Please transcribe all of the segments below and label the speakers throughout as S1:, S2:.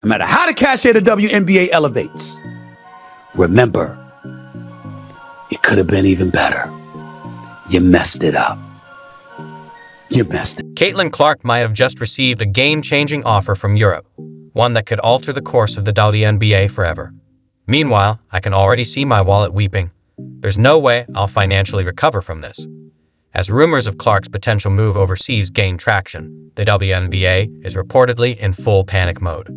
S1: No matter how the cachet of the WNBA elevates, remember, it could have been even better. You messed it up. You messed it.
S2: Caitlin Clark might have just received a game-changing offer from Europe, one that could alter the course of the WNBA forever. Meanwhile, I can already see my wallet weeping. There's no way I'll financially recover from this. As rumors of Clark's potential move overseas gain traction, the WNBA is reportedly in full panic mode.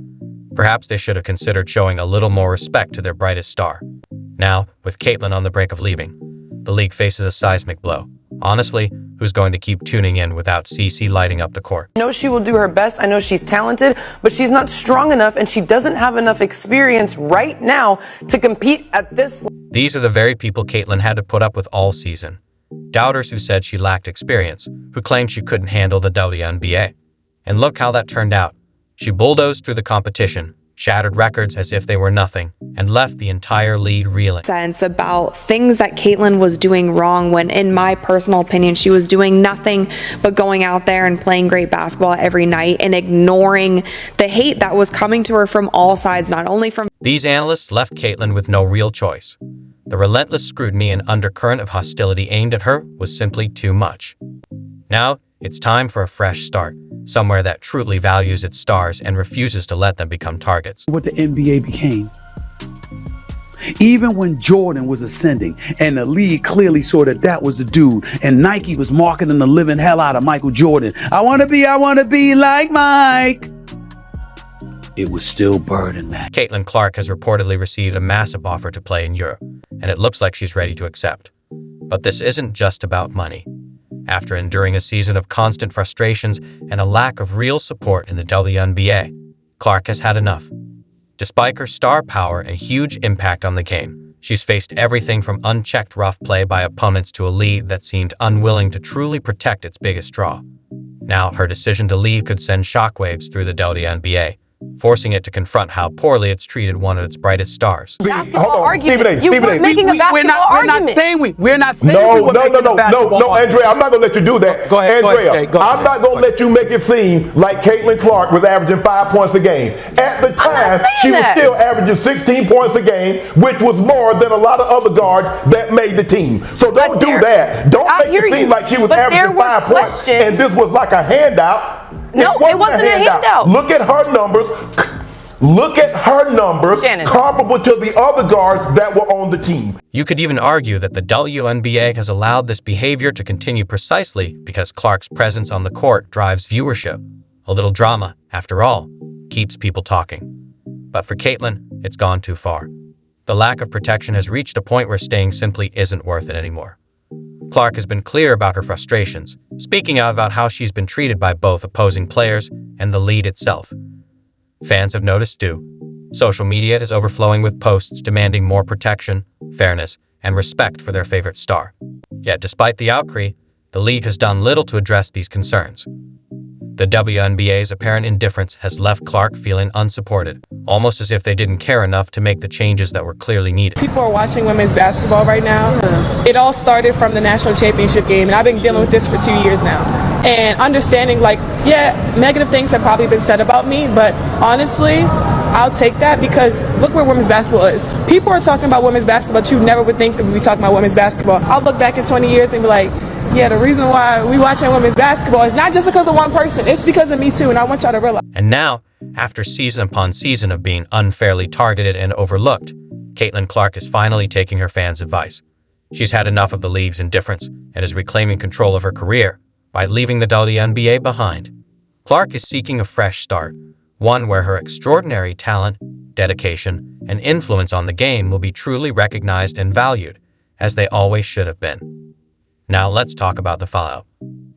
S2: Perhaps they should have considered showing a little more respect to their brightest star. Now, with Caitlin on the brink of leaving, the league faces a seismic blow. Honestly, who's going to keep tuning in without CC lighting up the court?
S3: I know she will do her best. I know she's talented, but she's not strong enough and she doesn't have enough experience right now to compete at this level.
S2: These are the very people Caitlin had to put up with all season. Doubters who said she lacked experience, who claimed she couldn't handle the WNBA. And look how that turned out. She bulldozed through the competition, shattered records as if they were nothing, and left the entire league reeling.
S4: Sense about things that Caitlin was doing wrong when, in my personal opinion, she was doing nothing but going out there and playing great basketball every night and ignoring the hate that was coming to her from all sides, not only from...
S2: These analysts left Caitlin with no real choice. The relentless scrutiny and undercurrent of hostility aimed at her was simply too much. Now, it's time for a fresh start, somewhere that truly values its stars and refuses to let them become targets.
S1: What the NBA became. Even when Jordan was ascending and the league clearly saw that was the dude, and Nike was marketing the living hell out of Michael Jordan. I want to be like Mike. It was still burning, man.
S2: Caitlin Clark has reportedly received a massive offer to play in Europe, and it looks like she's ready to accept. But this isn't just about money. After enduring a season of constant frustrations and a lack of real support in the WNBA, Clark has had enough. Despite her star power and huge impact on the game, she's faced everything from unchecked rough play by opponents to a league that seemed unwilling to truly protect its biggest draw. Now, her decision to leave could send shockwaves through the WNBA, forcing it to confront how poorly it's treated one of its brightest stars.
S3: Basketball argument.
S5: Stephen A.
S1: We're not saying we were making a basketball
S5: No, Andrea, I'm not going to let you do that.
S1: Go ahead,
S5: Andrea, I'm not going to let you make it seem like Caitlin Clark was averaging 5 points a game. At the time, she was still averaging 16 points a game, which was more than a lot of other guards that made the team. So don't do that. Don't make it seem like she was averaging 5 points and this was like a handout.
S3: No, it wasn't a handout.
S5: Look at her numbers. Look at her numbers comparable to the other guards that were on the team.
S2: You could even argue that the WNBA has allowed this behavior to continue precisely because Clark's presence on the court drives viewership. A little drama, after all, keeps people talking. But for Caitlin, it's gone too far. The lack of protection has reached a point where staying simply isn't worth it anymore. Clark has been clear about her frustrations, speaking out about how she's been treated by both opposing players and the league itself. Fans have noticed too. Social media is overflowing with posts demanding more protection, fairness, and respect for their favorite star. Yet despite the outcry, the league has done little to address these concerns. The WNBA's apparent indifference has left Clark feeling unsupported, almost as if they didn't care enough to make the changes that were clearly needed.
S6: People are watching women's basketball right now. It all started from the national championship game, and I've been dealing with this for 2 years now. And understanding, negative things have probably been said about me, but honestly, I'll take that because look where women's basketball is. People are talking about women's basketball, but you never would think that we'd be talking about women's basketball. I'll look back in 20 years and be like, yeah, the reason why we watching women's basketball is not just because of one person, it's because of me too, and I want y'all to realize.
S2: And now, after season upon season of being unfairly targeted and overlooked, Caitlin Clark is finally taking her fans' advice. She's had enough of the league's indifference and is reclaiming control of her career by leaving the WNBA behind. Clark is seeking a fresh start, one where her extraordinary talent, dedication, and influence on the game will be truly recognized and valued, as they always should have been. Now let's talk about the fallout.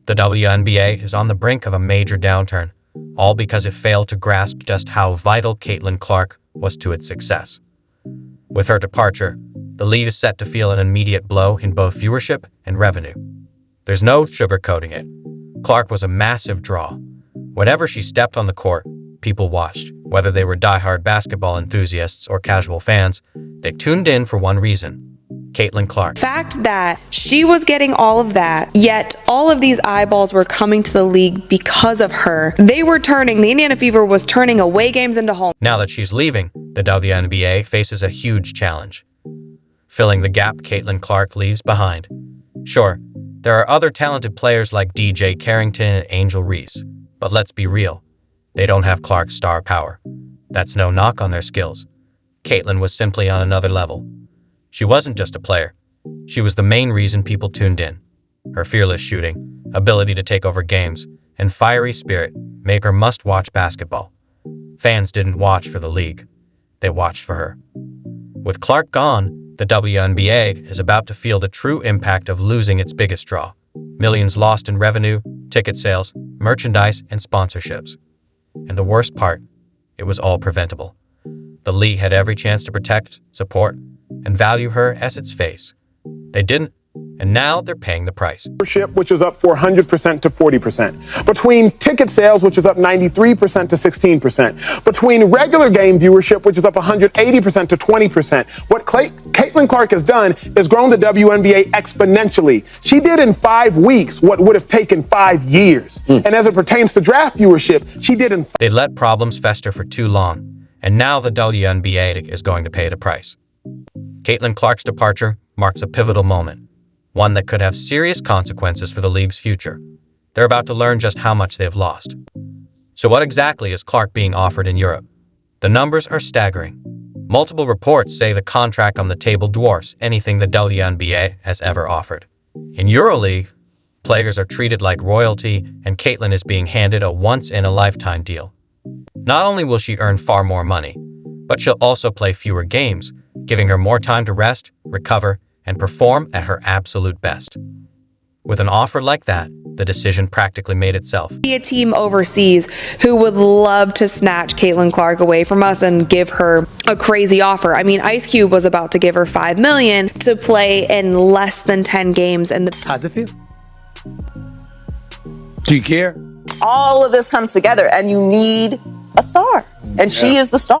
S2: The WNBA is on the brink of a major downturn, all because it failed to grasp just how vital Caitlin Clark was to its success. With her departure, the league is set to feel an immediate blow in both viewership and revenue. There's no sugarcoating it. Clark was a massive draw. Whenever she stepped on the court, people watched. Whether they were diehard basketball enthusiasts or casual fans, they tuned in for one reason: Caitlin Clark.
S4: Fact that she was getting all of that, yet all of these eyeballs were coming to the league because of her. The Indiana Fever was turning away games into home.
S2: Now that she's leaving, the WNBA faces a huge challenge. Filling the gap Caitlin Clark leaves behind. Sure, there are other talented players like DJ Carrington and Angel Reese, but let's be real, they don't have Clark's star power. That's no knock on their skills. Caitlin was simply on another level. She wasn't just a player. She was the main reason people tuned in. Her fearless shooting, ability to take over games, and fiery spirit make her must-watch basketball. Fans didn't watch for the league. They watched for her. With Clark gone, the WNBA is about to feel the true impact of losing its biggest draw. Millions lost in revenue, ticket sales, merchandise, and sponsorships. And the worst part, it was all preventable. The league had every chance to protect, support, and value her as its face. They didn't, and now they're paying the price.
S7: Viewership, which is up 400% to 40%. Between ticket sales, which is up 93% to 16%. Between regular game viewership, which is up 180% to 20%. What Caitlin Clark has done is grown the WNBA exponentially. She did in 5 weeks what would have taken 5 years. And as it pertains to draft viewership, she did in...
S2: They let problems fester for too long, and now the WNBA is going to pay the price. Caitlin Clark's departure marks a pivotal moment, one that could have serious consequences for the league's future. They're about to learn just how much they've lost. So what exactly is Clark being offered in Europe? The numbers are staggering. Multiple reports say the contract on the table dwarfs anything the WNBA has ever offered. In EuroLeague, players are treated like royalty, and Caitlin is being handed a once-in-a-lifetime deal. Not only will she earn far more money, but she'll also play fewer games, giving her more time to rest, recover, and perform at her absolute best. With an offer like that, the decision practically made itself.
S4: Be a team overseas who would love to snatch Caitlin Clark away from us and give her a crazy offer. I mean, Ice Cube was about to give her $5 million to play in less than 10 games. And
S1: How's it feel? Do you care?
S8: All of this comes together, and you need a star, and she is the star.